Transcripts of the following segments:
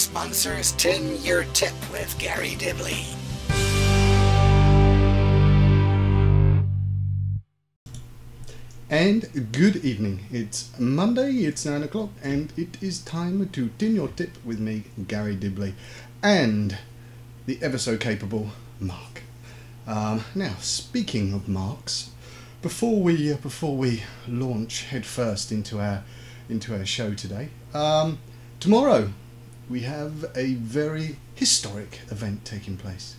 sponsors 10-year tip with Garry Dibley. And good evening. It's Monday, it's 9 o'clock, and it is time to tin your tip with me, Garry Dibley, and the ever so capable Mark. Now, speaking of Marks, before we launch headfirst into our show today, tomorrow we have a very historic event taking place.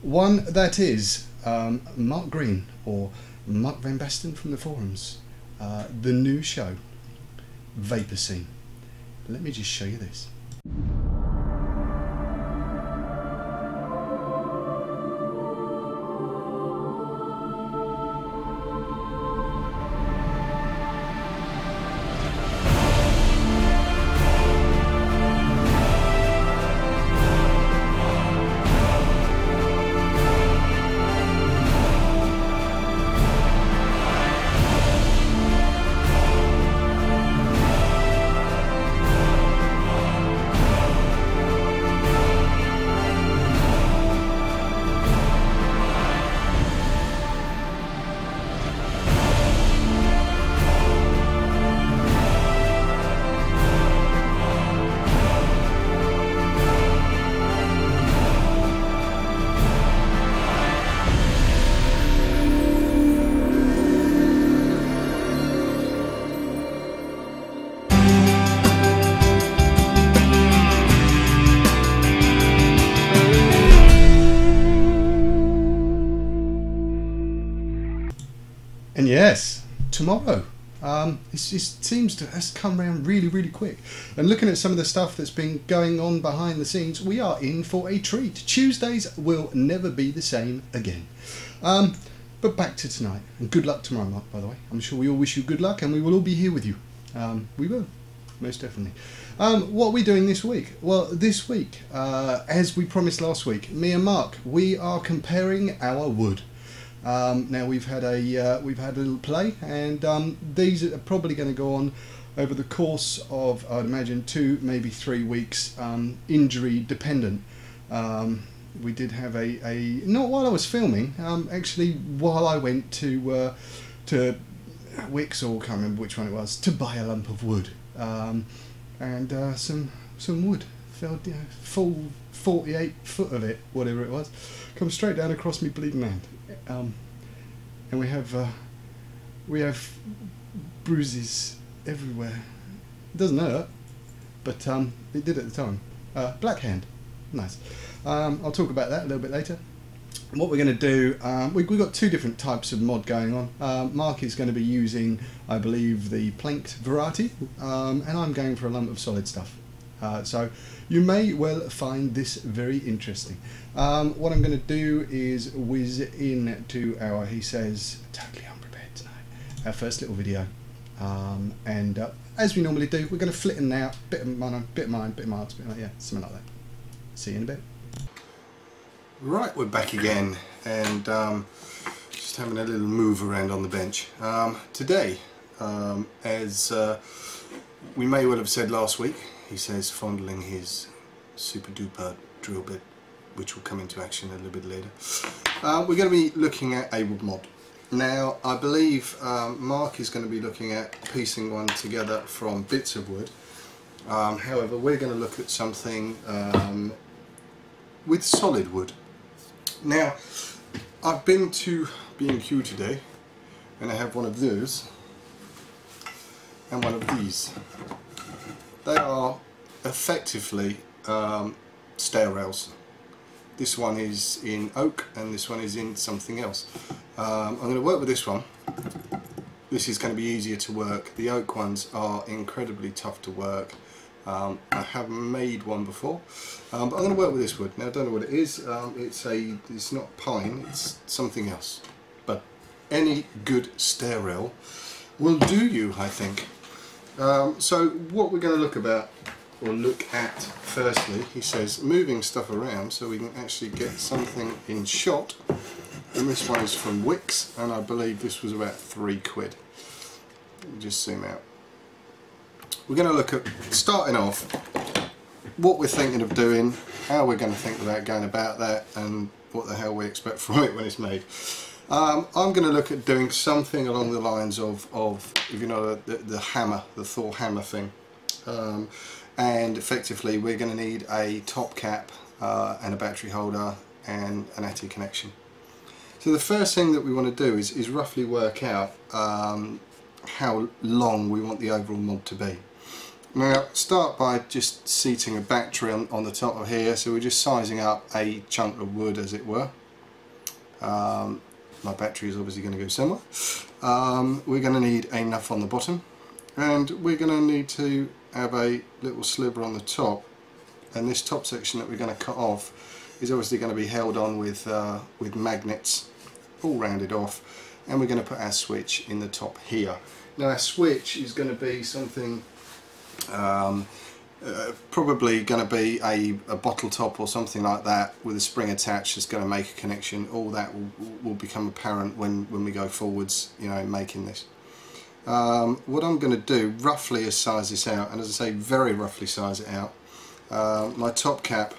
One that is Mark Green, or Mark Van Basten from the forums, the new show, Vapor Scene. Let me just show you this. And yes, tomorrow. It just seems to has come around really quick. And looking at some of the stuff that's been going on behind the scenes, we are in for a treat. Tuesdays will never be the same again. But back to tonight. And good luck tomorrow, Mark, by the way. I'm sure we all wish you good luck, and we will all be here with you. We will, most definitely. What are we doing this week? Well, this week, as we promised last week, me and Mark, we are comparing our wood. Now we've had a little play, and these are probably going to go on over the course of, I'd imagine, 2, maybe 3 weeks, injury dependent. We did have a not while I was filming, actually while I went to Wix, or can't remember which one it was, to buy a lump of wood, and some wood fell, full 48 foot of it, whatever it was, come straight down across me bleeding hand. And we have bruises everywhere. It doesn't hurt, but it did at the time. Black hand, nice. I'll talk about that a little bit later. What we're going to do, we've got 2 different types of mod going on. Mark is going to be using, I believe, the planked variety, and I'm going for a lump of solid stuff. So you may well find this very interesting. What I'm going to do is whiz into our, he says, totally unprepared tonight, our first little video. And as we normally do, we're going to flitten out, bit of mine, bit of Mark's, bit of, yeah, something like that. See you in a bit. Right, we're back again, and just having a little move around on the bench. Today, as we may well have said last week, he says, fondling his super duper drill bit, which will come into action a little bit later. We're going to be looking at a wood mod. Now, I believe Mark is going to be looking at piecing one together from bits of wood. However, we're going to look at something with solid wood. Now, I've been to B&Q today, and I have one of those and one of these. They are effectively stair rails. This one is in oak and this one is in something else. I'm going to work with this one. This is going to be easier to work. The oak ones are incredibly tough to work. I haven't made one before, but I'm going to work with this wood. Now I don't know what it is. It's not pine, it's something else. But any good stair rail will do you, I think. So what we're going to look at firstly, he says, moving stuff around so we can actually get something in shot. And this one is from Wix, and I believe this was about £3. Let me just zoom out. We're going to look at, starting off, what we're thinking of doing, how we're going to think about going about that, and what the hell we expect from it when it's made. I'm going to look at doing something along the lines of if you know the hammer, the Thor hammer thing, and effectively we're going to need a top cap and a battery holder and an ATI connection. So the first thing that we want to do is roughly work out how long we want the overall mod to be. Now start by just seating a battery on the top of here, so we're just sizing up a chunk of wood, as it were. My battery is obviously going to go somewhere. We're going to need enough on the bottom, and we're going to need to have a little sliver on the top, and this top section that we're going to cut off is obviously going to be held on with magnets all rounded off, and we're going to put our switch in the top here. Now our switch is going to be something probably going to be a bottle top or something like that with a spring attached that's going to make a connection. All that will become apparent when we go forwards, you know, making this. What I'm going to do roughly is size this out, and as I say, very roughly size it out. My top cap,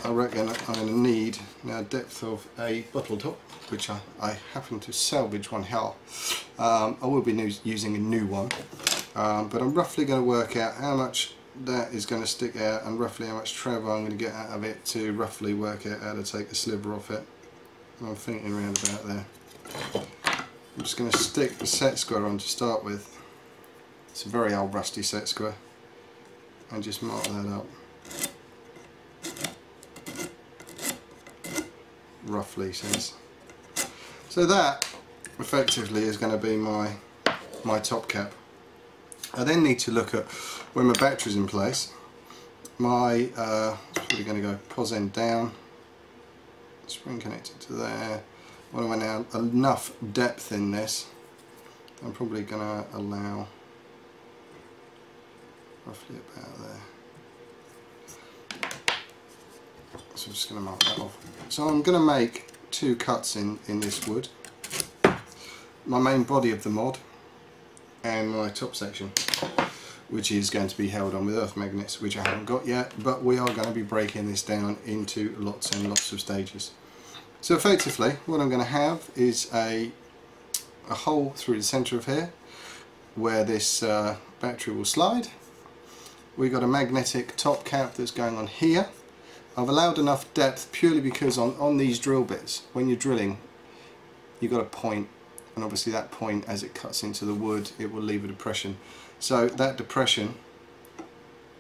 I reckon I'm going to need now a depth of a bottle top, which I happen to salvage one here. I will be using a new one, but I'm roughly going to work out how much that is going to stick out and roughly how much travel I'm going to get out of it to roughly work out how to take a sliver off it. And I'm thinking around about there. I'm just going to stick the set square on to start with. It's a very old rusty set square, and just mark that up. Roughly says. So that effectively is going to be my top cap. I then need to look at when my battery's in place. My probably going to go pos end down, spring connected to there. When I now enough depth in this, I'm probably going to allow roughly about there. So I'm just going to mark that off. So I'm going to make two cuts in this wood. My main body of the mod and my top section, which is going to be held on with earth magnets, which I haven't got yet, but we are going to be breaking this down into lots and lots of stages. So effectively what I'm going to have is a hole through the centre of here where this battery will slide. We've got a magnetic top cap that's going on here. I've allowed enough depth purely because on these drill bits, when you're drilling, you've got a point, and obviously that point, as it cuts into the wood, it will leave a depression. So that depression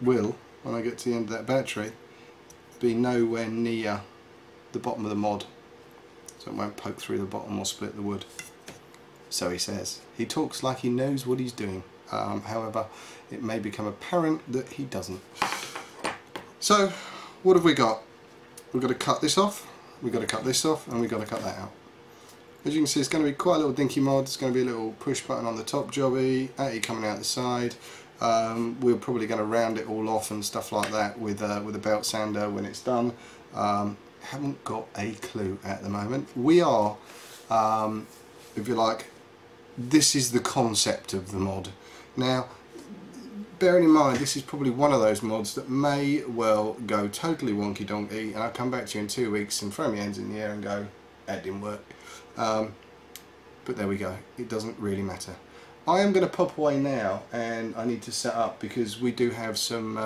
will, when I get to the end of that battery, be nowhere near the bottom of the mod, so it won't poke through the bottom or split the wood. So he says. He talks like he knows what he's doing. However, it may become apparent that he doesn't. So what have we got? We've got to cut this off, we've got to cut this off, and we've got to cut that out. As you can see, it's going to be quite a little dinky mod. It's going to be a little push button on the top jobby, ATI coming out the side. We're probably going to round it all off and stuff like that with a belt sander when it's done. Haven't got a clue at the moment. We are, if you like, this is the concept of the mod. Now, bearing in mind, this is probably one of those mods that may well go totally wonky donkey, and I'll come back to you in 2 weeks and throw my hands in the air and go, that didn't work. But there we go, it doesn't really matter. I am going to pop away now, and I need to set up because we do have some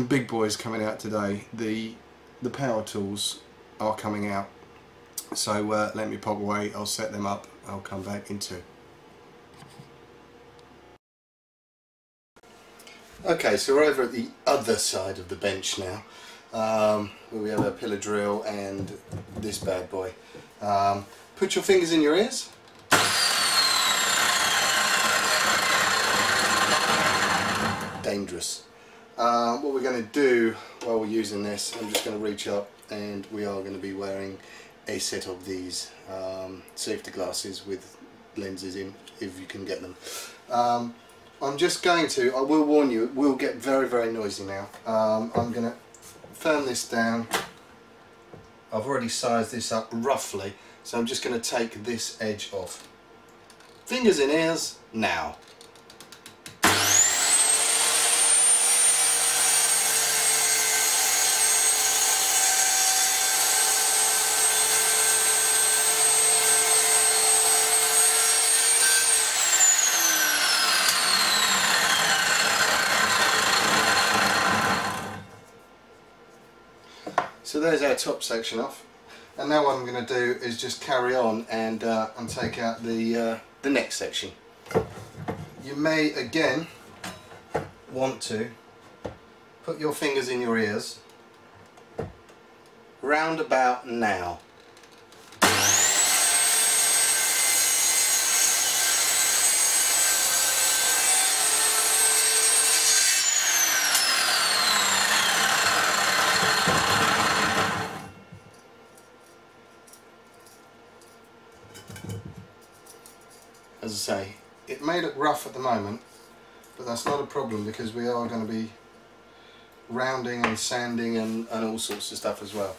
big boys coming out today. The power tools are coming out, so let me pop away, I'll set them up, I'll come back in 2. Okay, so we're over at the other side of the bench now, where we have a pillar drill and this bad boy. Put your fingers in your ears. Dangerous. What we're going to do while we're using this, I'm just going to reach up, and we are going to be wearing a set of these safety glasses with lenses in, if you can get them. I'm just going to, I will warn you, it will get very, very noisy now. I'm going to firm this down. I've already sized this up roughly, so I'm just going to take this edge off. Fingers in ears, now. So there's our top section off, and now what I'm going to do is just carry on and take out the next section. You may again want to put your fingers in your ears round about now. As I say, it may look rough at the moment, but that's not a problem because we are going to be rounding and sanding and all sorts of stuff as well.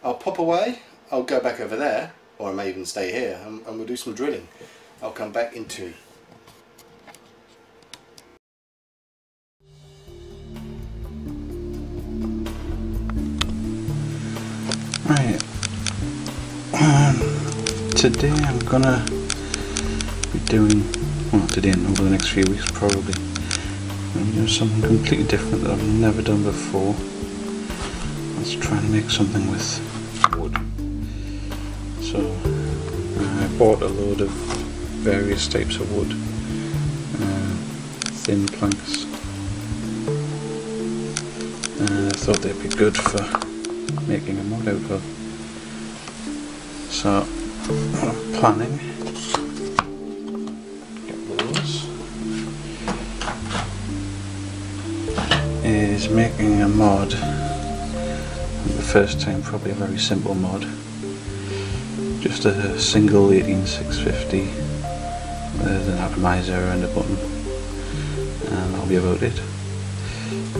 I'll pop away, I'll go back over there, or I may even stay here and we'll do some drilling. I'll come back in 2. Right, today I'm gonna be doing, well today and over the next few weeks probably, I'm doing something completely different that I've never done before. Let's try and make something with wood. So I bought a load of various types of wood, thin planks, and I thought they'd be good for making a mod out of. So what I'm planning, get those, is making a mod, the first time probably a very simple mod, just a single 18650 with an atomizer and a button, and that'll be about it,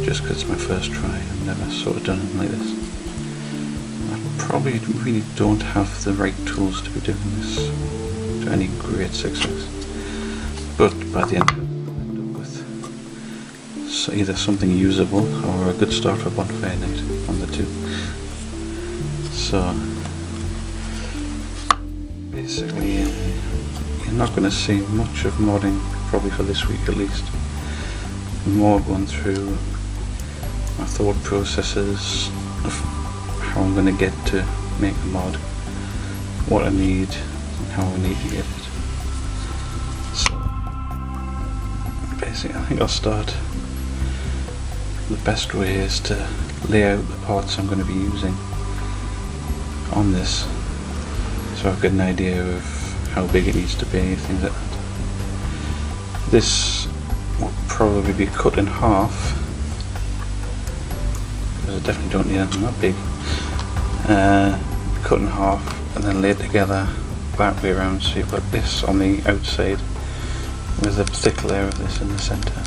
just because it's my first try. I've never sort of done it like this. Probably really don't have the right tools to be doing this to any great success, but by the end I'll end up with either something usable or a good start for bonfire night, on the 2. So basically you're not going to see much of modding probably for this week at least. More going through my thought processes of how I'm going to get to make a mod, what I need and how I need to get it. So basically I think I'll start, the best way is to lay out the parts I'm going to be using on this, so I've got an idea of how big it needs to be, things like that. This will probably be cut in half, because I definitely don't need anything that big. Cut in half and then laid together that way around, so you've got this on the outside with a thick layer of this in the centre.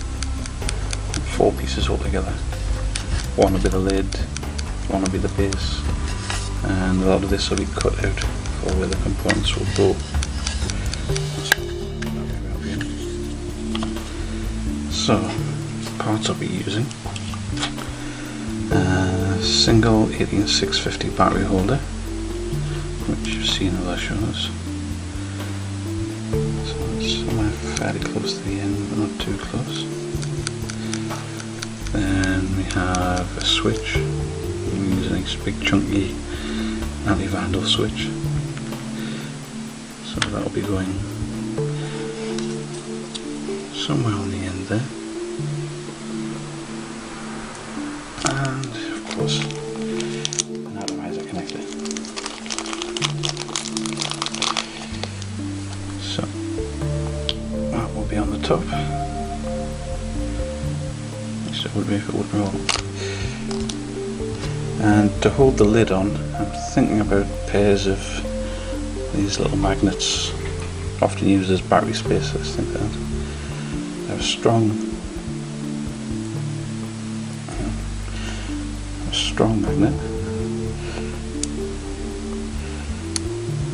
4 pieces all together. One will be the lid, one will be the base, and a lot of this will be cut out for where the components will go. So, parts I'll be using. Single 18650 battery holder, which you've seen in other shows. So it's somewhere fairly close to the end, but not too close. Then we have a switch. I'm using a nice big chunky anti-vandal switch. So that'll be going somewhere on the end there. And of course an atomizer connector. So that will be on the top. At least it would be if it would roll. And to hold the lid on, I'm thinking about pairs of these little magnets, often used as battery spacers, think that. They're strong magnet.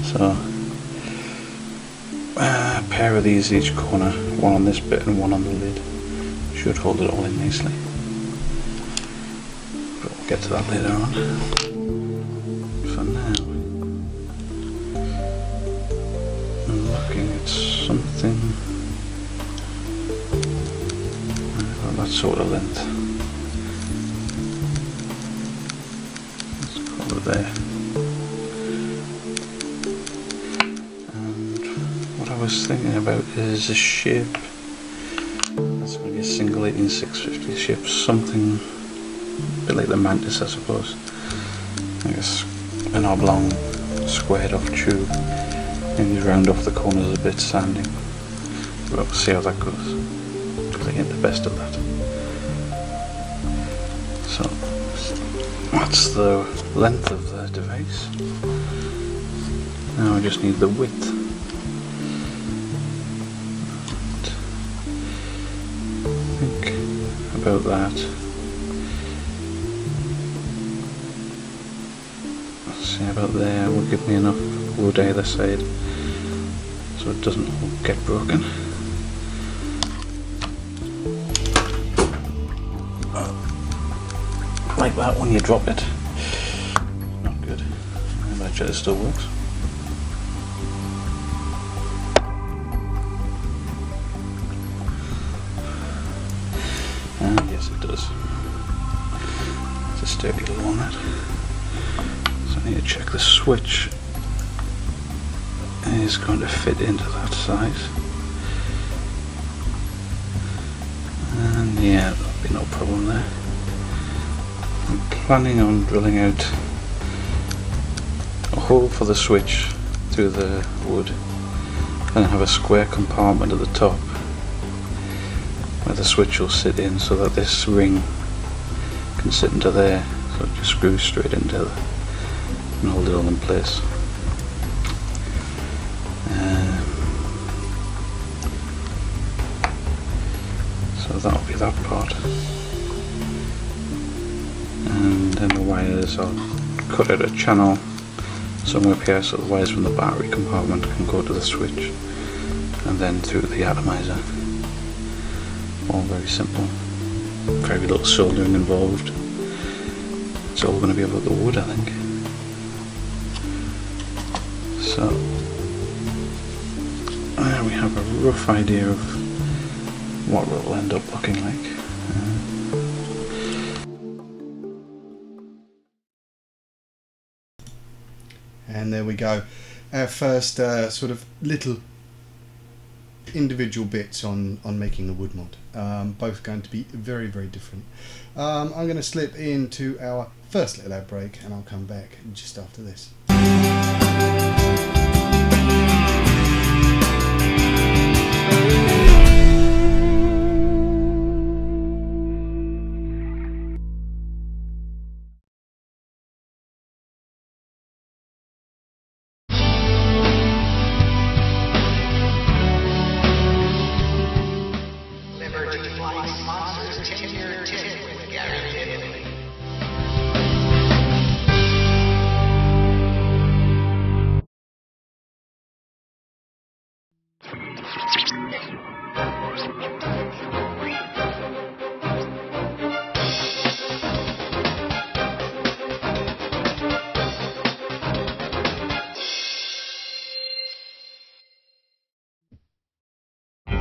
So a pair of these each corner, one on this bit and one on the lid, should hold it all in nicely. But we'll get to that later on. For now, I'm looking at something about that sort of length. there. And what I was thinking about is a ship. That's going to be a single 18650 ship, something a bit like the Mantis, I suppose. I guess an oblong, squared off tube, maybe round off the corners a bit, sanding. We'll see how that goes. I get the best of that. So that's the length of the device. Now I just need the width. Think about that. See, about there will give me enough wood either side so it doesn't all get broken. Like that when you drop it. Not good. I bet you it still works. And yes, it does. It's a sturdy little one, that. So I need to check the switch is going to fit into that size. And yeah, there'll be no problem there. I'm planning on drilling out a hole for the switch through the wood and have a square compartment at the top where the switch will sit in, so that this ring can sit into there, so it just screws straight into it and hold it all in place. So that'll be that part. And then the wires, I'll cut out a channel somewhere up here so the wires from the battery compartment can go to the switch and then through the atomizer. All very simple, very little soldering involved. It's all going to be about the wood, I think. So there we have a rough idea of what it will end up looking like. And there we go, our first sort of little individual bits on making a wood mod. Both going to be very, very different. I'm going to slip into our first little ad break and I'll come back just after this.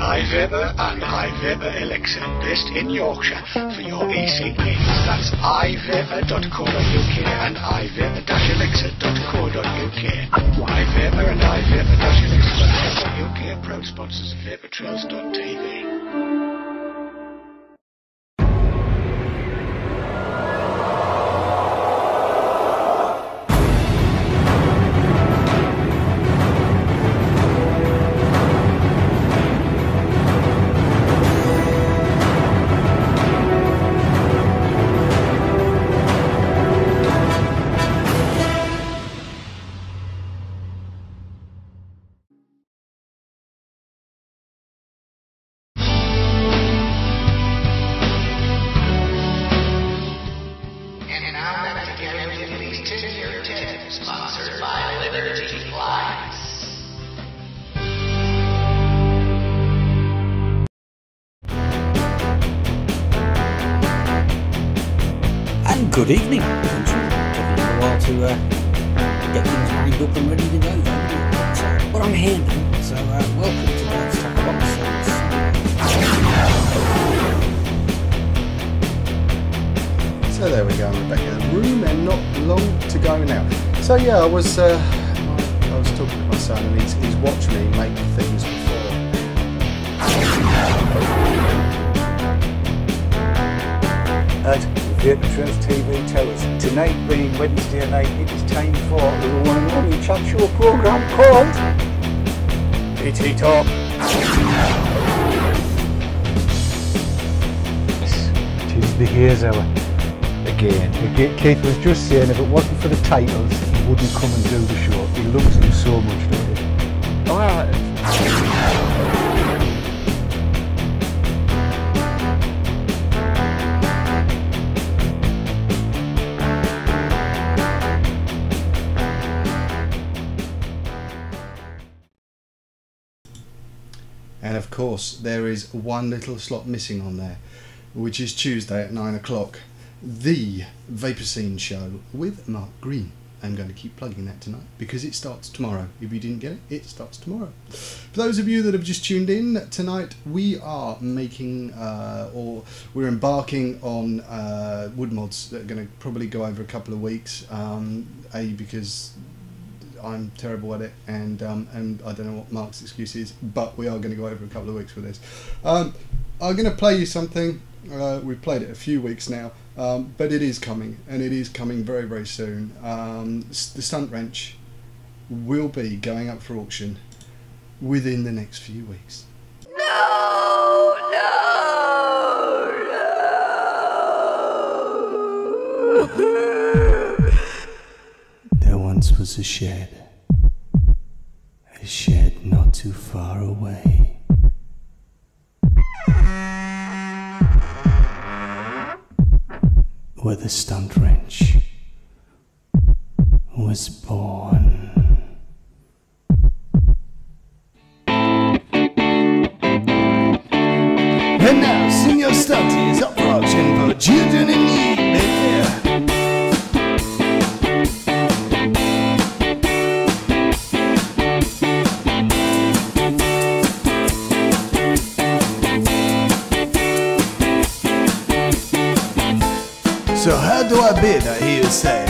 iViver and iViver Elixir, based in Yorkshire, for your EC needs. That's iViver.co.uk and iViver-elixir.co.uk. iViver and iViver-elixir.co.uk are proud sponsors of ViverTrails.tv. Good evening, country. Taking a little while to get things lined up and ready to go, but I'm here now, so welcome to Let's Talk About So So there we go, I'm back in the room and not long to go now. So yeah, I was talking to my son and he's watched me make things before. At Veterans TV Towers. Tonight being Wednesday night, it is time for the one and only chat show programme called PT Talk. It is the Haze Hour. Again, Keith was just saying if it wasn't for the titles, he wouldn't come and do the show. He loves them so much, don't he? And of course, there is one little slot missing on there, which is Tuesday at 9 o'clock. The Vapor Scene show with Mark Green. I'm going to keep plugging that tonight because it starts tomorrow. If you didn't get it, it starts tomorrow. For those of you that have just tuned in, tonight we are making we're embarking on wood mods that are going to probably go over a couple of weeks. Because I'm terrible at it, and I don't know what Mark's excuse is, but we are going to go over a couple of weeks with this. I'm going to play you something. We've played it a few weeks now, but it is coming, and it is coming very, very soon. The stunt wrench will be going up for auction within the next few weeks. There once was a shed not too far away. Where the stunt wrench was born. And now, Senior Stunty is up for auction for children in need, baby. So how do I bid, I hear you say?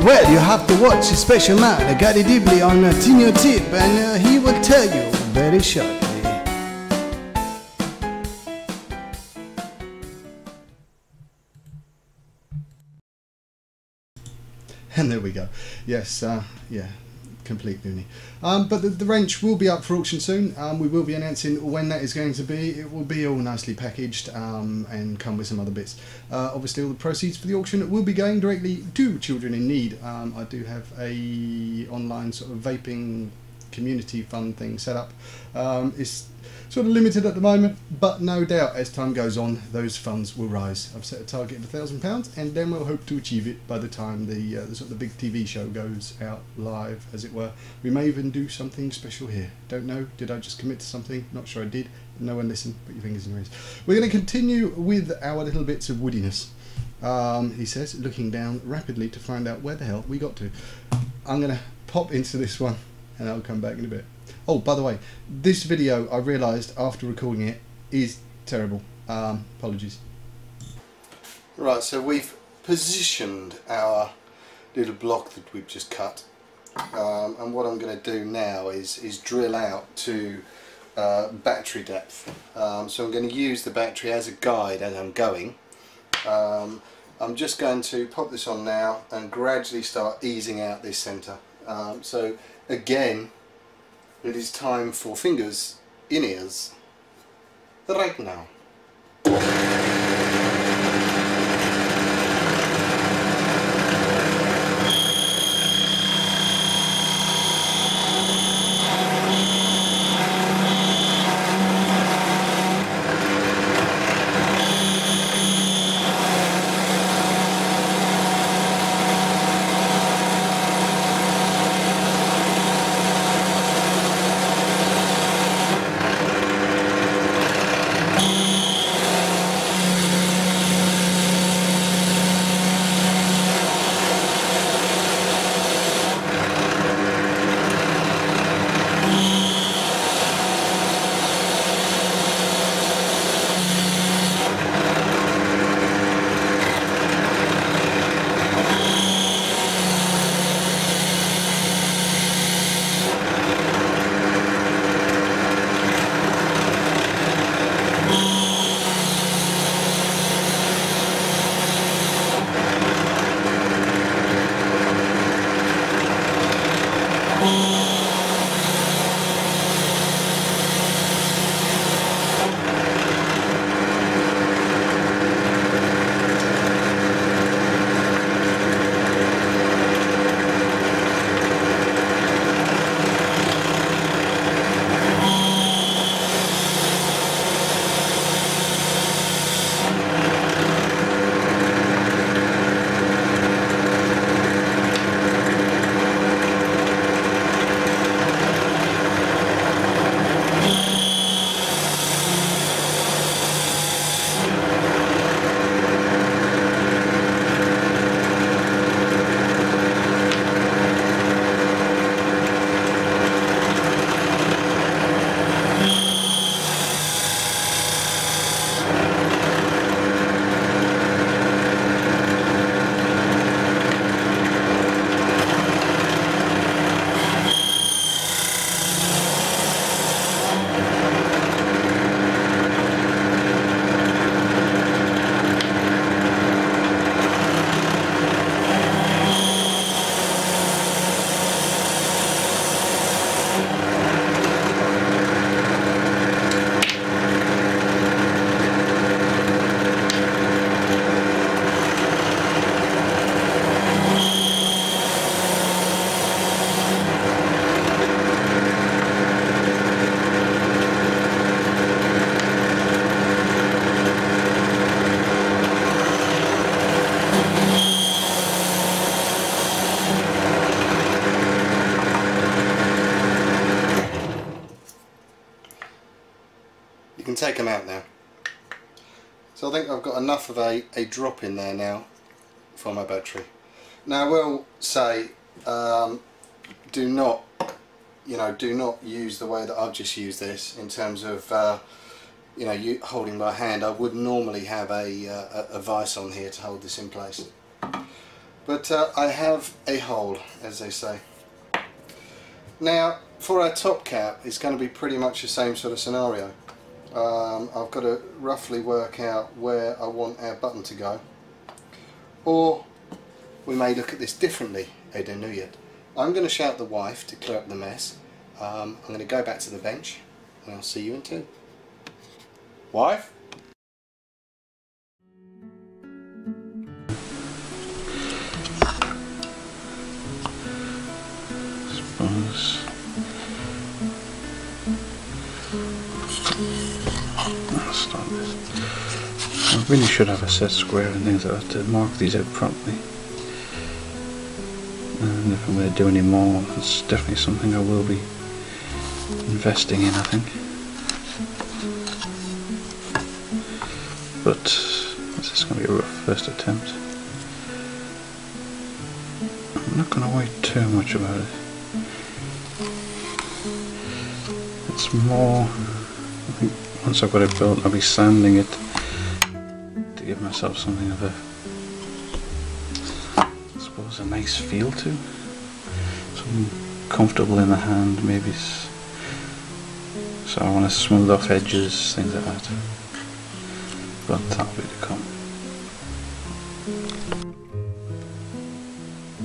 Well, you have to watch a special man, Garry on Tino Tip, and he will tell you very shortly. And there we go. Yes, yeah, complete loony. But the wrench will be up for auction soon. We will be announcing when that is going to be. It will be all nicely packaged and come with some other bits. Obviously, all the proceeds for the auction will be going directly to children in need. I do have a online sort of vaping community fund thing set up. It's sort of limited at the moment, but no doubt as time goes on, those funds will rise. I've set a target of £1,000, and then we'll hope to achieve it by the time the sort of the big TV show goes out live, as it were. We may even do something special here. Don't know. Did I just commit to something? Not sure I did. No one listened. Put your fingers in your ears. We're going to continue with our little bits of woodiness. He says, looking down rapidly to find out where the hell we got to. I'm going to pop into this one, and I'll come back in a bit. Oh, by the way, this video, I realised after recording it, is terrible. Apologies. Right, so we've positioned our little block that we've just cut, and what I'm going to do now is drill out to battery depth. So I'm going to use the battery as a guide as I'm going. I'm just going to pop this on now and gradually start easing out this centre. So again, it is time for fingers in ears right now. them out now. So I think I've got enough of a drop in there now for my battery. Now I will say, do not use the way that I've just used this in terms of you holding my hand. I would normally have a vice on here to hold this in place, but I have a hole, as they say. Now for our top cap, it's going to be pretty much the same sort of scenario. I've got to roughly work out where I want our button to go, or we may look at this differently. I don't know yet. I'm going to shout the wife to clear up the mess. I'm going to go back to the bench and I'll see you in 2. Wife? Suppose I'll start this. I really should have a set square and things like that to mark these out properly. And if I'm going to do any more, it's definitely something I will be investing in, I think. But this is going to be a rough first attempt. I'm not going to worry too much about it. It's more, I think once I've got it built, I'll be sanding it to give myself something of a nice feel to, something comfortable in the hand, maybe. So I want to smooth off edges, things like that. But that'll be to come.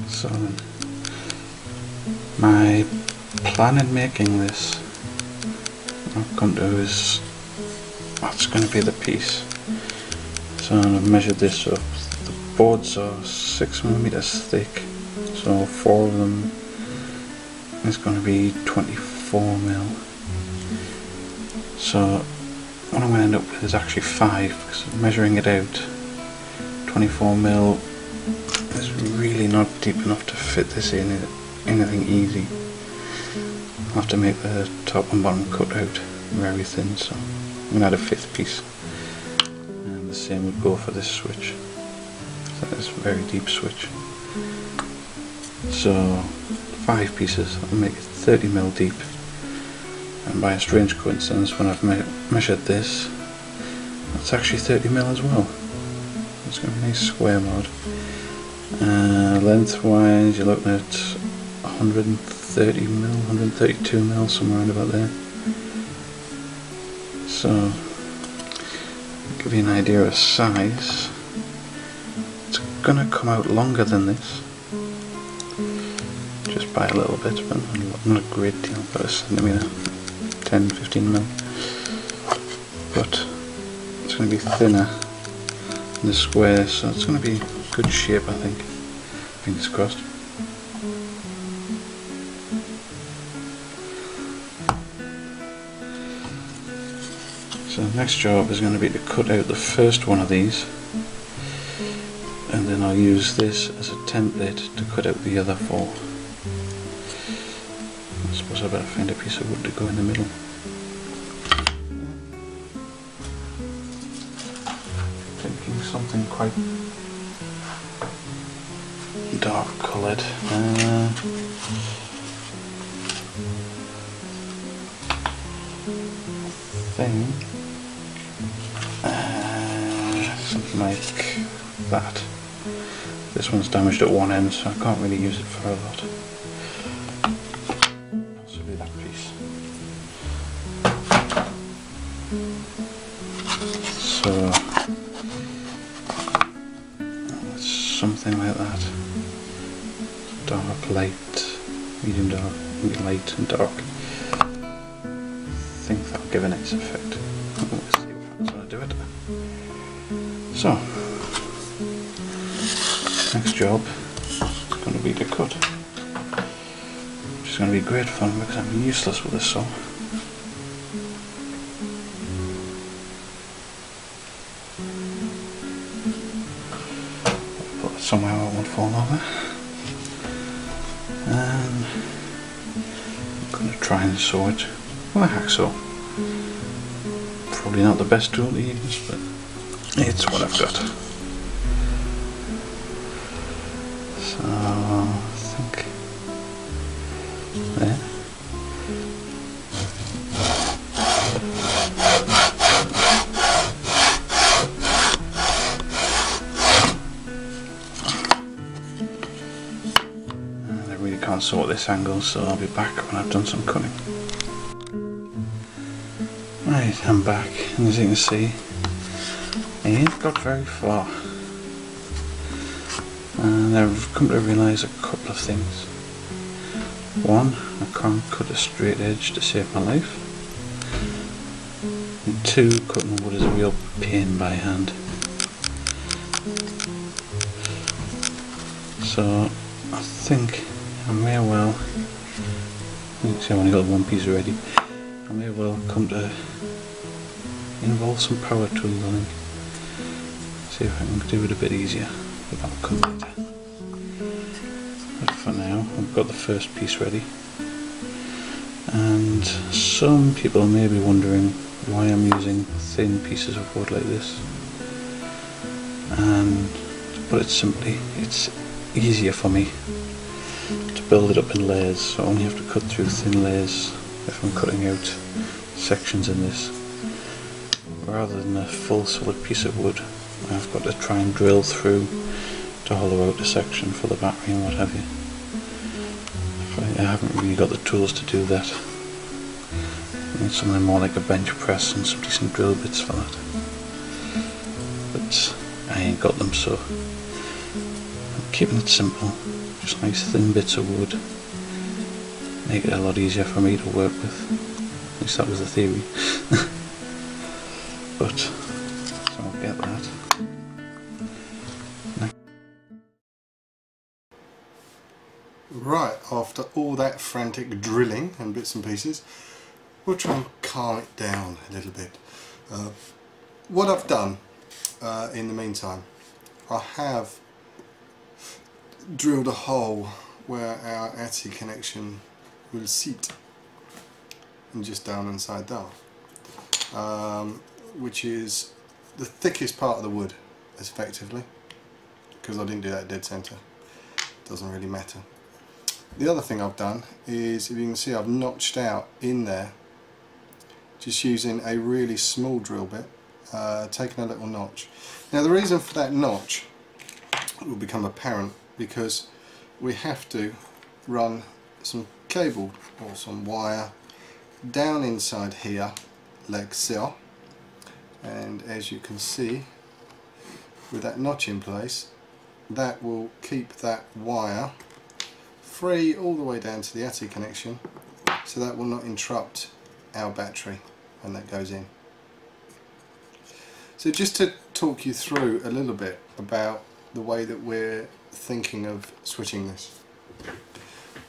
So then, my plan in making this, I've come to is that's going to be the piece. So I've measured this up. Boards are 6mm thick, so 4 of them is going to be 24mm. So what I'm going to end up with is actually 5, because measuring it out, 24mm is really not deep enough to fit this in anything easy. I'll have to make the top and bottom cut out very thin, so I'm going to add a 5th piece, and the same would go for this switch. This very deep switch. So 5 pieces, I'll make it 30mm deep, and by a strange coincidence, when I've measured this, that's actually 30mm as well. It's going to be a nice square mod. Lengthwise, you're looking at 130mm, 132mm, somewhere around about there. So give you an idea of size. Gonna come out longer than this, just by a little bit, but not a great deal, about a centimetre, 10-15mm. But it's going to be thinner in the square, so it's going to be good shape, I think. Fingers crossed. So the next job is going to be to cut out the first one of these, and then I'll use this as a template to cut out the other 4. I suppose I better find a piece of wood to go in the middle. Thinking something quite dark coloured. Something like that. This one's damaged at one end, so I can't really use it for a lot. Possibly that piece. So it's something like that. Dark, light, medium dark, medium light and dark. I think that'll give a nice effect. Let's see what happens when I do it. So, next job is going to be to cut, which is going to be great fun because I'm useless with this saw. Put it somewhere where it won't fall over, and I'm going to try and saw it with a hacksaw. Probably not the best tool to use, but it's what I've got. So I think there. And I really can't sort this angle, so I'll be back when I've done some cutting. Right, I'm back, and as you can see, I ain't got very far. And I've come to realise a couple of things. One, I can't cut a straight edge to save my life. And two, cutting wood is a real pain by hand. So I think I may well, you can see I've only got one piece ready, I may well come to involve some power tools, I think. See if I can do it a bit easier, but that'll come later. But for now, I've got the first piece ready. And some people may be wondering why I'm using thin pieces of wood like this. And to put it simply, it's easier for me to build it up in layers, so I only have to cut through thin layers if I'm cutting out sections in this. Rather than a full solid piece of wood, I've got to try and drill through to hollow out a section for the battery and what have you. I haven't really got the tools to do that. I need something more like a bench press and some decent drill bits for that. But I ain't got them, so I'm keeping it simple. Just nice thin bits of wood. Make it a lot easier for me to work with. At least that was the theory. But, so I'll get that. Right, after all that frantic drilling and bits and pieces, we'll try and calm it down a little bit. What I've done in the meantime, I have drilled a hole where our ATI connection will sit, and just down inside there, which is the thickest part of the wood, effectively, because I didn't do that dead centre. Doesn't really matter. The other thing I've done is, if you can see, I've notched out in there, just using a really small drill bit, taking a little notch. Now the reason for that notch will become apparent because we have to run some cable or some wire down inside here like so, and as you can see, with that notch in place, that will keep that wire free all the way down to the ATI connection, so that will not interrupt our battery when that goes in. So just to talk you through a little bit about the way that we're thinking of switching this.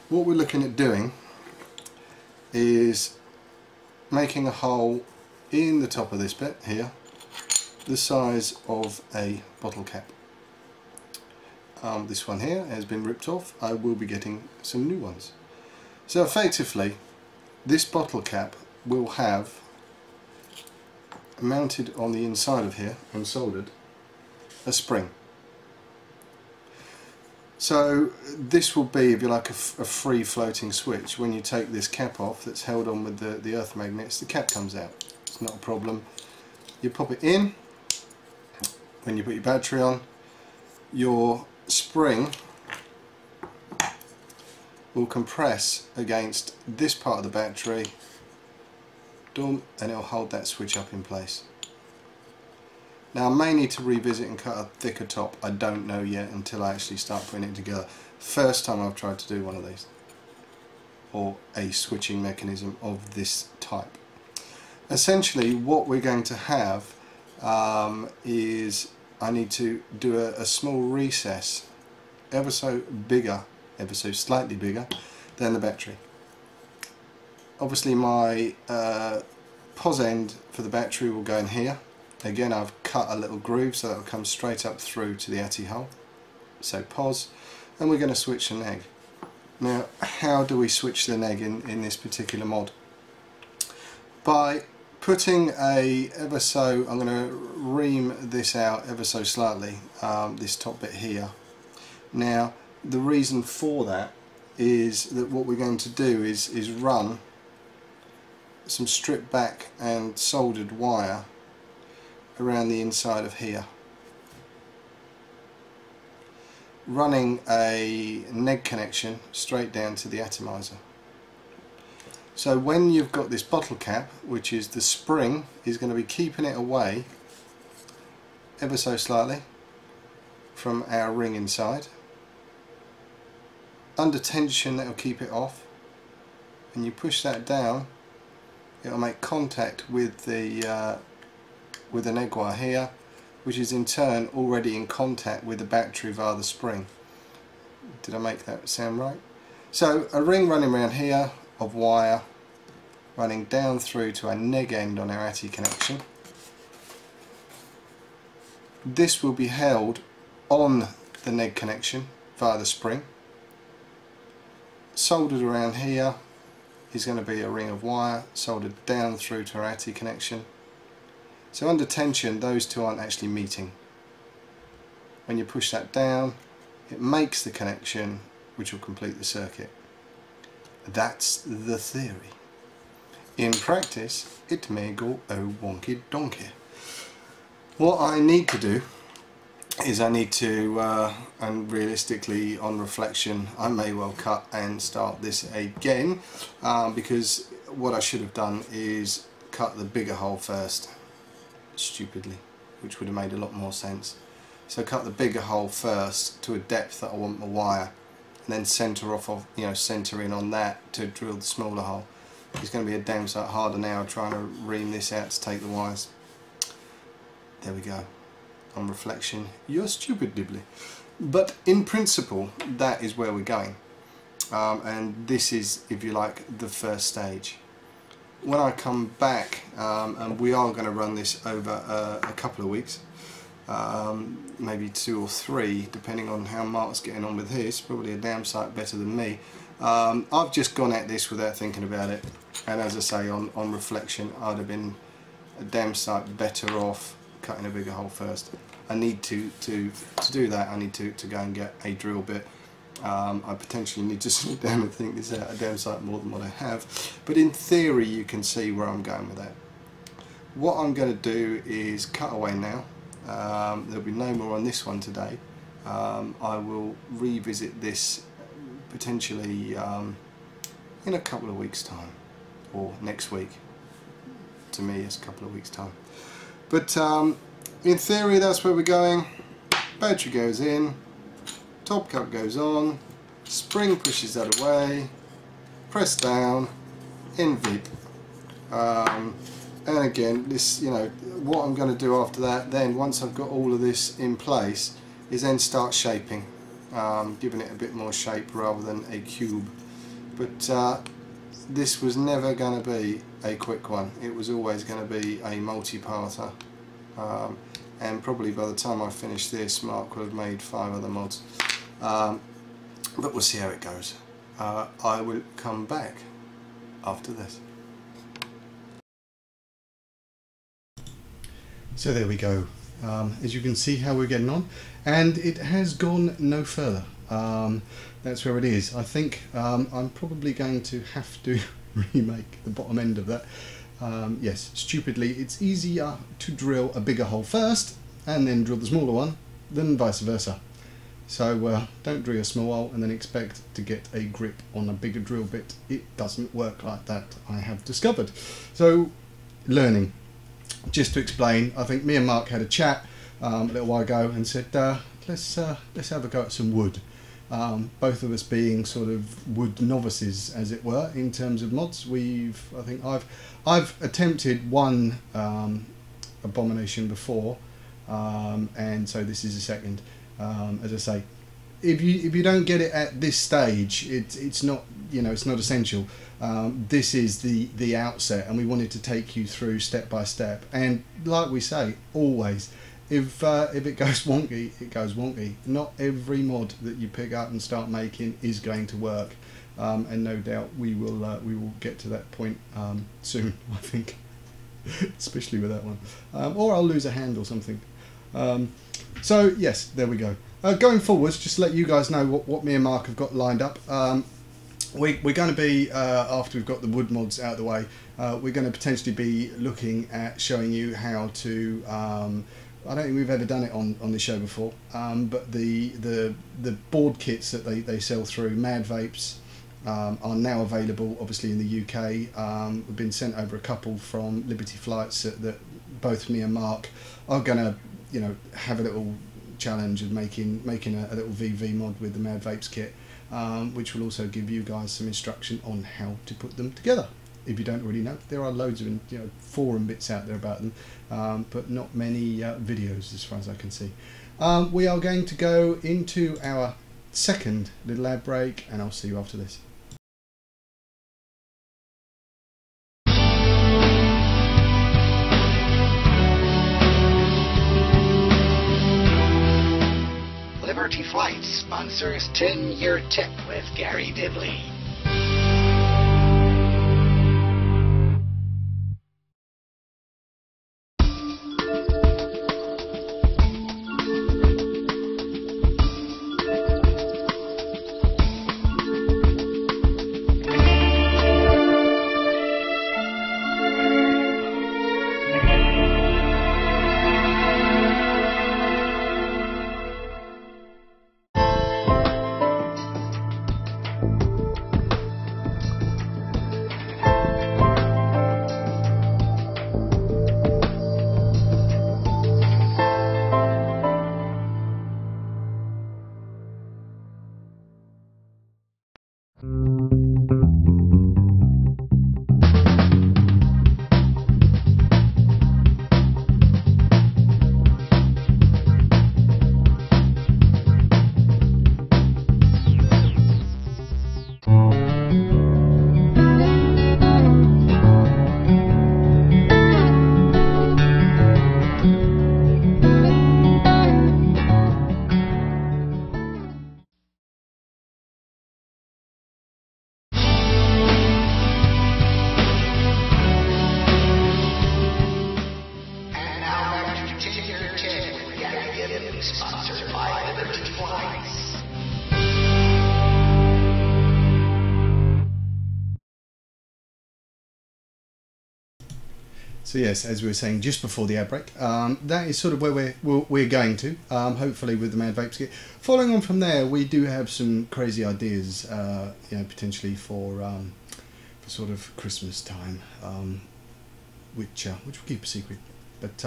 What we're looking at doing is making a hole in the top of this bit here, the size of a bottle cap. This one here has been ripped off. I will be getting some new ones. So effectively, this bottle cap will have mounted on the inside of here and soldered a spring. So this will be, if you like, a free floating switch. When you take this cap off that's held on with the earth magnets, the cap comes out. It's not a problem. You pop it in. When you put your battery on, your spring will compress against this part of the battery, and it'll hold that switch up in place. Now I may need to revisit and cut a thicker top. I don't know yet until I actually start putting it together. First time I've tried to do one of these, or a switching mechanism of this type. Essentially what we're going to have is I need to do a small recess, ever so slightly bigger than the battery. Obviously my pos end for the battery will go in here. Again, I've cut a little groove so that will come straight up through to the ATI hole. So pos, and we're going to switch the neg. Now how do we switch the neg in this particular mod? By putting a ever so, I'm going to ream this out ever so slightly, this top bit here. Now the reason for that is that what we're going to do is run some stripped back and soldered wire around the inside of here, running a neg connection straight down to the atomizer. So when you've got this bottle cap, which is the spring, is going to be keeping it away ever so slightly from our ring inside. Under tension, that will keep it off, and you push that down, it will make contact with the neg wire here, which is in turn already in contact with the battery via the spring. Did I make that sound right? So a ring running around here of wire running down through to our neg end on our ATI connection. This will be held on the neg connection via the spring. Soldered around here is going to be a ring of wire soldered down through to our ATI connection. So under tension, those two aren't actually meeting. When you push that down, it makes the connection which will complete the circuit. That's the theory. In practice, it may go oh wonky donkey. What I need to do is I need to, and realistically on reflection, I may well cut and start this again, because what I should have done is cut the bigger hole first, stupidly, which would have made a lot more sense. So cut the bigger hole first to a depth that I want my wire, and then centre off of, centre in on that to drill the smaller hole. It's going to be a damn sight harder now trying to ream this out to take the wires. There we go. On reflection, you're stupid, Dibbly. But in principle, that is where we're going. And this is, if you like, the first stage. When I come back, and we are going to run this over a couple of weeks, maybe 2 or 3, depending on how Mark's getting on with his, probably a damn sight better than me. I've just gone at this without thinking about it, and as I say, on reflection, I'd have been a damn sight better off cutting a bigger hole first. I need to do that, I need to go and get a drill bit. I potentially need to sit down and think this out a damn sight more than what I have, but in theory you can see where I'm going with that. What I'm going to do is cut away now. There'll be no more on this one today. I will revisit this potentially in a couple of weeks time, or next week. To me it's a couple of weeks time, but in theory that's where we're going. Battery goes in, top cap goes on, spring pushes that away, press down, NVIP. And again, this, what I'm going to do after that, then once I've got all of this in place, is then start shaping, giving it a bit more shape rather than a cube. But this was never going to be a quick one. It was always going to be a multi-parter, and probably by the time I finish this, Mark will have made 5 other mods. But we'll see how it goes. I will come back after this. So there we go. As you can see how we're getting on, and it has gone no further. That's where it is. I think I'm probably going to have to remake the bottom end of that. Yes, stupidly, it's easier to drill a bigger hole first and then drill the smaller one than vice versa. So don't drill a small hole and then expect to get a grip on a bigger drill bit. It doesn't work like that, I have discovered. So learning. Just to explain, I think me and Mark had a chat a little while ago and said let's have a go at some wood. Both of us being sort of wood novices, as it were, in terms of mods. I think I've attempted one abomination before, and so this is a second. As I say, if you don't get it at this stage, it's not, it's not essential. This is the outset, and we wanted to take you through step by step. And like we say, always, if it goes wonky, it goes wonky. Not every mod that you pick up and start making is going to work, and no doubt we will get to that point soon, I think. especially with that one. Or I'll lose a hand or something. So yes, there we go. Going forwards, just to let you guys know what me and Mark have got lined up. We're going to be, after we've got the wood mods out of the way, we're going to potentially be looking at showing you how to, I don't think we've ever done it on the show before, but the board kits that they sell through Mad Vapes are now available, obviously, in the UK. We've been sent over a couple from Liberty Flights that both me and Mark are going to, you know, have a little challenge of making a little VV mod with the Mad Vapes kit, which will also give you guys some instruction on how to put them together. If you don't already know, there are loads of forum bits out there about them, but not many videos as far as I can see. We are going to go into our second little ad break, and I'll see you after this. Liberty Flights sponsors 10-Year Tip with Garry Dibley. Sponsored by Liberty Flights. So yes, as we were saying just before the ad break, that is sort of where we're going to, hopefully with the Mad Vapes kit. Following on from there, we do have some crazy ideas, potentially for sort of Christmas time, which we'll keep a secret, but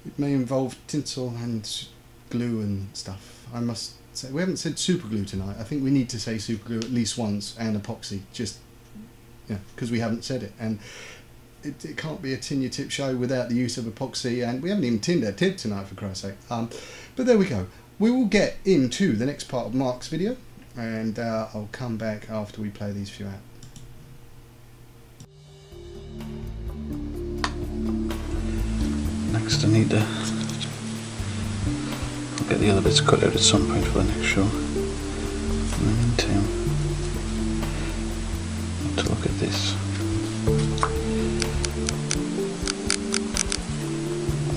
it may involve tinsel and glue and stuff. I must say, we haven't said super glue tonight. I think we need to say super glue at least once, and epoxy, just because we haven't said it. And it can't be a tin your tip show without the use of epoxy, and we haven't even tinned our tip tonight, for Christ's sake. But there we go. We will get into the next part of Mark's video, and I'll come back after we play these few out. Next I need to I'll get the other bits cut out at some point for the next show. And then in time to look at this.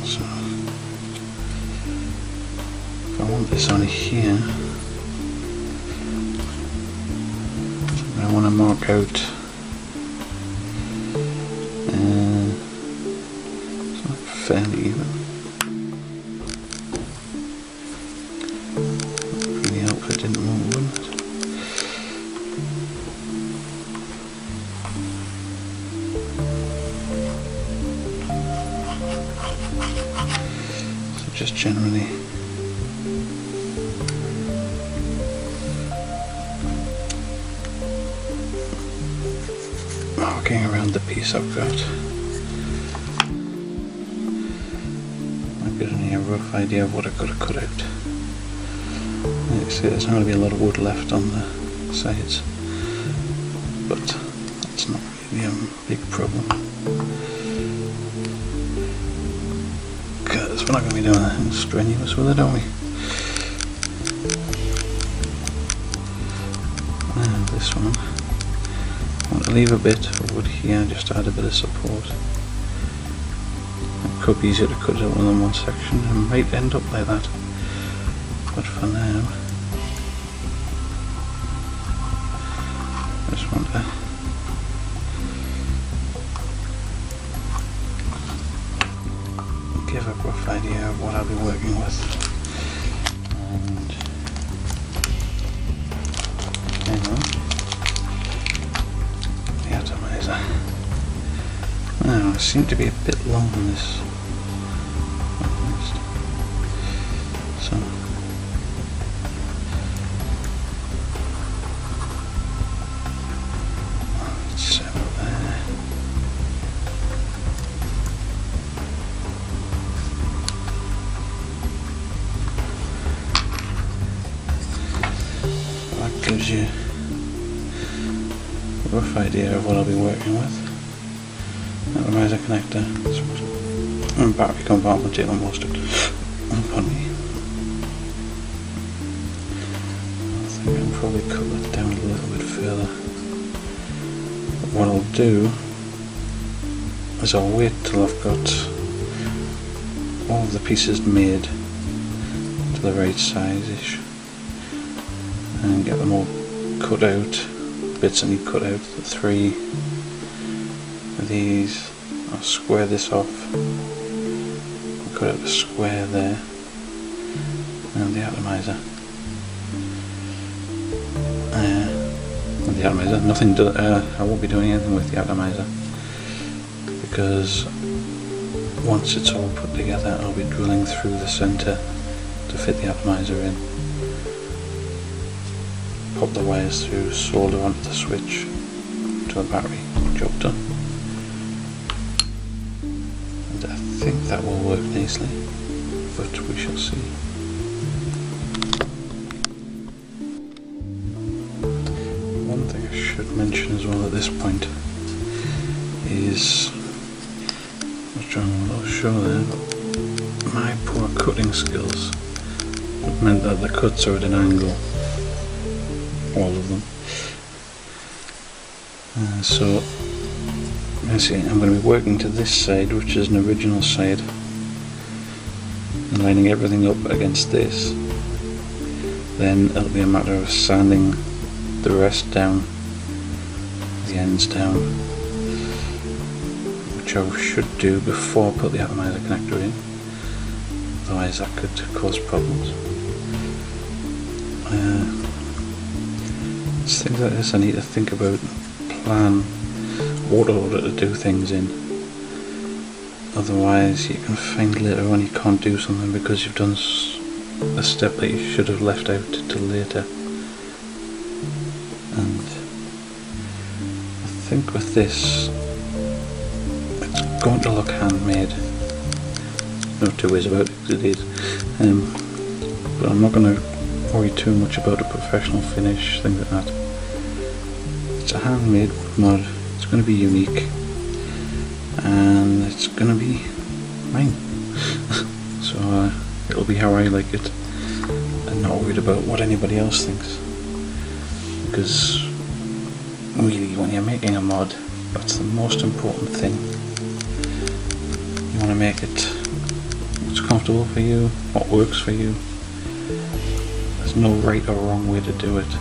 So if I want this on here, I want to mark out fairly even. Really help if it didn't move, wouldn't it? So just generally marking around the piece I've got. Get a rough idea of what I've got to cut out. Like I say, there's not going to be a lot of wood left on the sides, but that's not really a big problem because we're not going to be doing anything strenuous with it, are we? And this one, I want to leave a bit of wood here just to add a bit of support. could be easier to cut it out in one section, and might end up like that. But for now, I just want to give a rough idea of what I'll be working with. And hang on, the atomizer. Now, I seem to be a bit long on this. So let's settle there. That gives you a rough idea of what I'll be working with. Atomizer connector and battery compartment taking most of it. Pardon me. I think I'll probably cut that down a little bit further. But what I'll do is I'll wait till I've got all of the pieces made to the right size-ish and get them all cut out, bits I need cut out, the 3 of these. I'll square this off, cut out a square there, and the atomizer. Nothing to, I won't be doing anything with the atomizer, because once it's all put together I'll be drilling through the centre to fit the atomizer in, pop the wires through, solder onto the switch to the battery, job done. And I think that will work nicely, but we shall see. One thing I should mention as well at this point is, I was trying to show there, but my poor cutting skills have meant that the cuts are at an angle, all of them. So you see, I'm going to be working to this side, which is an original side, and lining everything up against this. Then it'll be a matter of sanding the rest down, the ends down, which I should do before I put the atomizer connector in, otherwise that could cause problems. It's things like this I need to think about, plan what order to do things in, otherwise you can find later on you can't do something because you've done a step that you should have left out till later. And I think with this it's going to look handmade, no two ways about it, it is. But I'm not going to worry too much about a professional finish, things like that. It's a handmade mod, it's going to be unique, and it's going to be mine. So it'll be how I like it, and not worried about what anybody else thinks. Because really, when you're making a mod, that's the most important thing. You want to make it what's comfortable for you, what works for you. There's no right or wrong way to do it.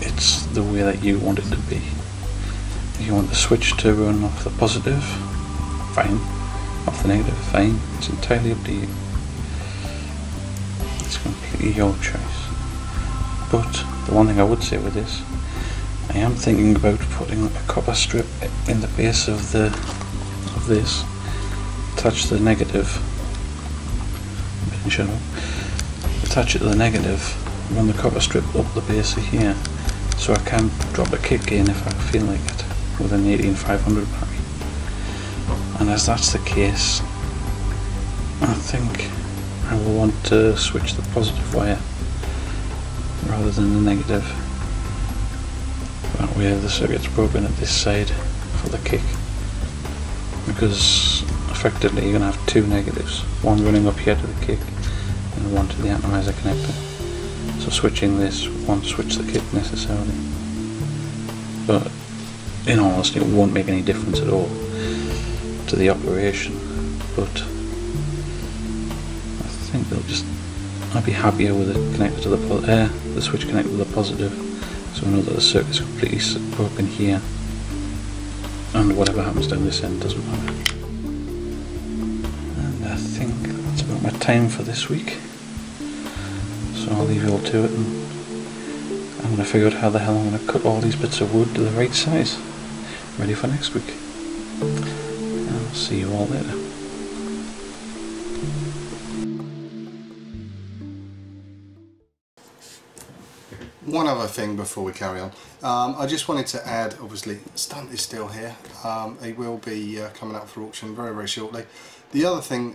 It's the way that you want it to be. If you want the switch to run off the positive, fine. Off the negative, fine. It's entirely up to you. It's completely your choice. But the one thing I would say with this, I am thinking about putting a copper strip in the base of this, attach the negative, attach it to the negative, run the copper strip up the base of here, so I can drop a kick in if I feel like it with an 18500 battery. And as that's the case, I think I will want to switch the positive wire rather than the negative. That way the circuit's broken at this side for the kick, because effectively you're going to have 2 negatives, one running up here to the kick and one to the atomizer connector. So switching this won't switch the kick necessarily, but in all honesty it won't make any difference at all to the operation, but I think I'll be happier with it connected to the switch connected to the positive, so I know that the circuit's completely broken here, and whatever happens down this end doesn't matter. And I think that's about my time for this week, so I'll leave you all to it, and I'm going to figure out how the hell I'm going to cut all these bits of wood to the right size, ready for next week. I'll see you all later. One other thing before we carry on, I just wanted to add, obviously Stunt is still here, he will be coming up for auction very, very shortly. The other thing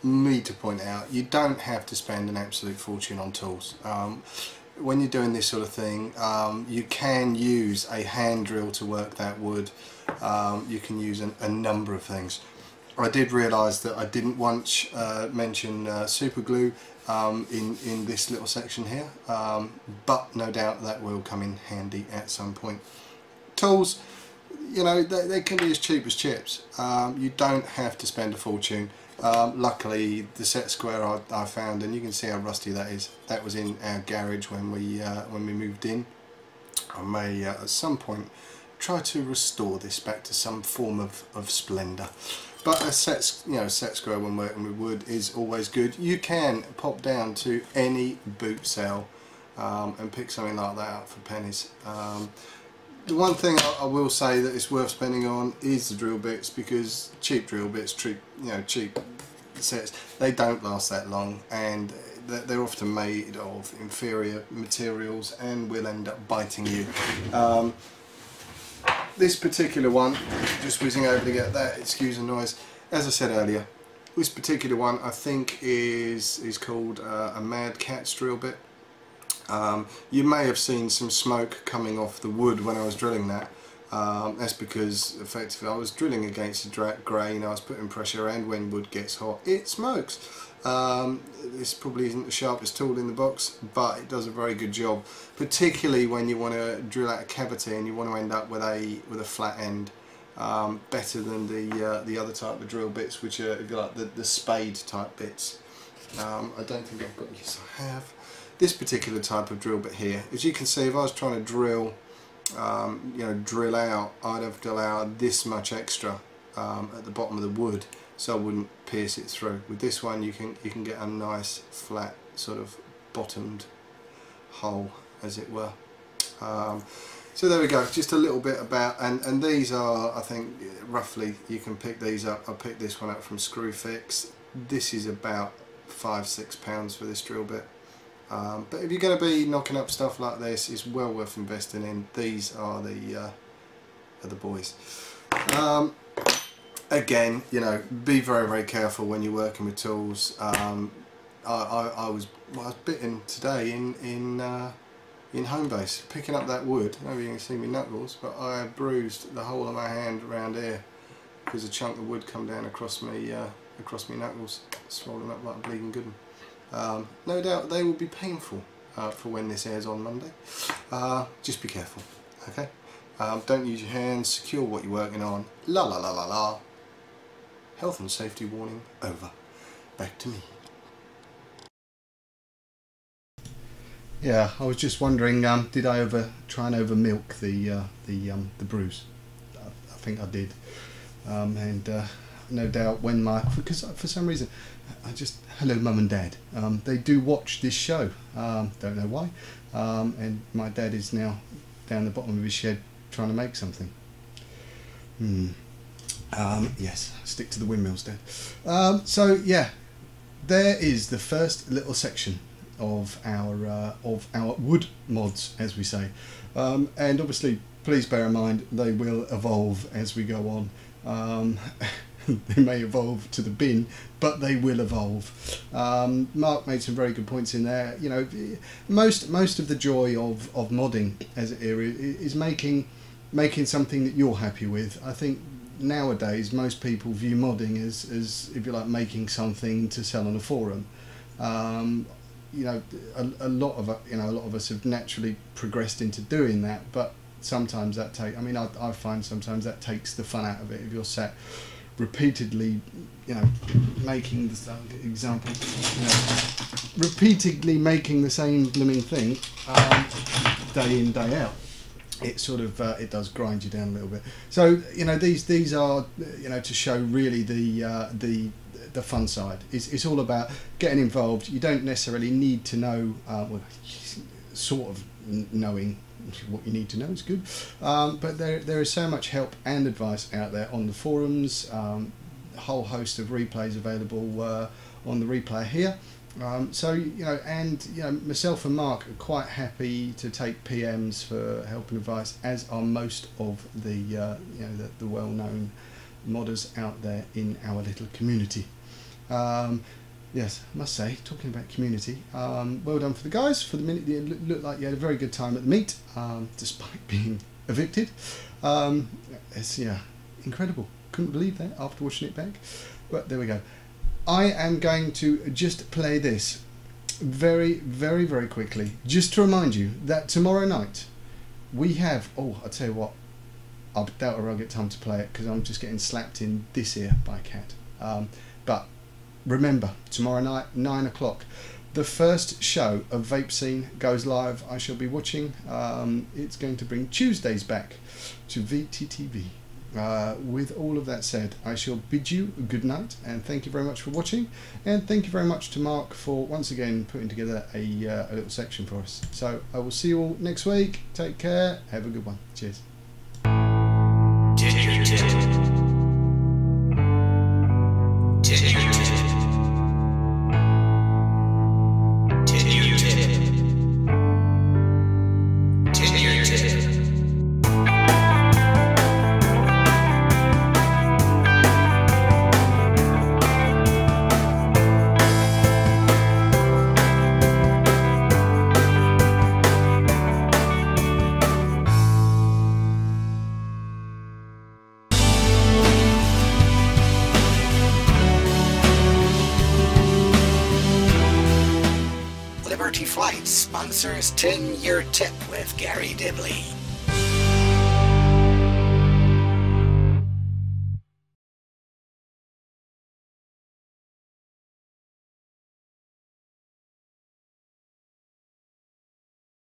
need to point out, you don't have to spend an absolute fortune on tools. When you're doing this sort of thing, you can use a hand drill to work that wood. You can use a number of things. I did realise that I didn't once mention super glue in this little section here, but no doubt that will come in handy at some point. Tools, you know, they can be as cheap as chips. You don't have to spend a fortune. Luckily the set square I found, and you can see how rusty that is, that was in our garage when we moved in. I may at some point try to restore this back to some form of splendour. But a set square when working with wood is always good. You can pop down to any boot sale and pick something like that up for pennies. The one thing I will say that it's worth spending on is the drill bits, because cheap drill bits, cheap sets, they don't last that long, and they're often made of inferior materials and will end up biting you. This particular one, just whizzing over to get that, excuse the noise, as I said earlier, this particular one I think is called a Mad Cat's drill bit. You may have seen some smoke coming off the wood when I was drilling that. That's because effectively I was drilling against the grain, I was putting pressure, and when wood gets hot it smokes. This probably isn't the sharpest tool in the box, but it does a very good job, particularly when you want to drill out a cavity and you want to end up with a flat end. Better than the other type of drill bits, which are, if you like, the spade type bits. I don't think I've got this. I have. This particular type of drill bit here, as you can see, if I was trying to drill, drill out, I'd have to allow this much extra at the bottom of the wood, so I wouldn't pierce it through. With this one, you can get a nice flat sort of bottomed hole, as it were. So there we go, just a little bit about, and these are, I think, roughly, you can pick these up. I picked this one up from Screwfix. This is about £5–6 for this drill bit. But if you're going to be knocking up stuff like this, it's well worth investing in. These are the boys. Again, you know, be very, very careful when you're working with tools. I was bitten today in home base, picking up that wood. Maybe you can see me knuckles, but I bruised the whole of my hand around here because a chunk of wood come down across me knuckles, swollen up like a bleeding good one. No doubt they will be painful for when this airs on Monday. Just be careful, okay? Don't use your hands, secure what you're working on. La la la la la. Health and safety warning over. Back to me. Yeah, I was just wondering, did I try and over milk the bruise? I think I did, and no doubt when because for some reason I just, hello mum and dad, they do watch this show, don't know why, and my dad is now down the bottom of his shed trying to make something. Yes, stick to the windmills, Dad. So yeah, there is the first little section of our wood mods, as we say, and obviously please bear in mind they will evolve as we go on. They may evolve to the bin, but they will evolve. Mark made some very good points in there. You know, most of the joy of modding as it is making something that you're happy with. I think nowadays most people view modding as if you like making something to sell on a forum. You know, a lot of us have naturally progressed into doing that, but sometimes that I find sometimes that takes the fun out of it. If you're sat repeatedly, making the repeatedly making the same blooming thing day in, day out. It sort of it does grind you down a little bit. So these are to show really the fun side. It's all about getting involved. You don't necessarily need to know, sort of knowing what you need to know is good, but there is so much help and advice out there on the forums. A whole host of replays available on the replay here. Myself and Mark are quite happy to take PMs for help and advice, as are most of the well-known modders out there in our little community. Yes, I must say, talking about community, well done for the guys. For the minute, it looked like you had a very good time at the meet, despite being evicted. It's incredible. Couldn't believe that after watching it back. But there we go. I am going to just play this very, very, very quickly, just to remind you that tomorrow night we have. Oh, I'll tell you what. I doubt I'll get time to play it because I'm just getting slapped in this ear by a cat. But remember, tomorrow night, 9 o'clock, the first show of Vape Scene goes live. I shall be watching. It's going to bring Tuesdays back to VTTV. With all of that said, I shall bid you a good night, and thank you very much for watching, and thank you very much to Mark for once again putting together a little section for us. So I will see you all next week. Take care. Have a good one. Cheers. Liberty Flight sponsors 10-Year Tip with Garry Dibley.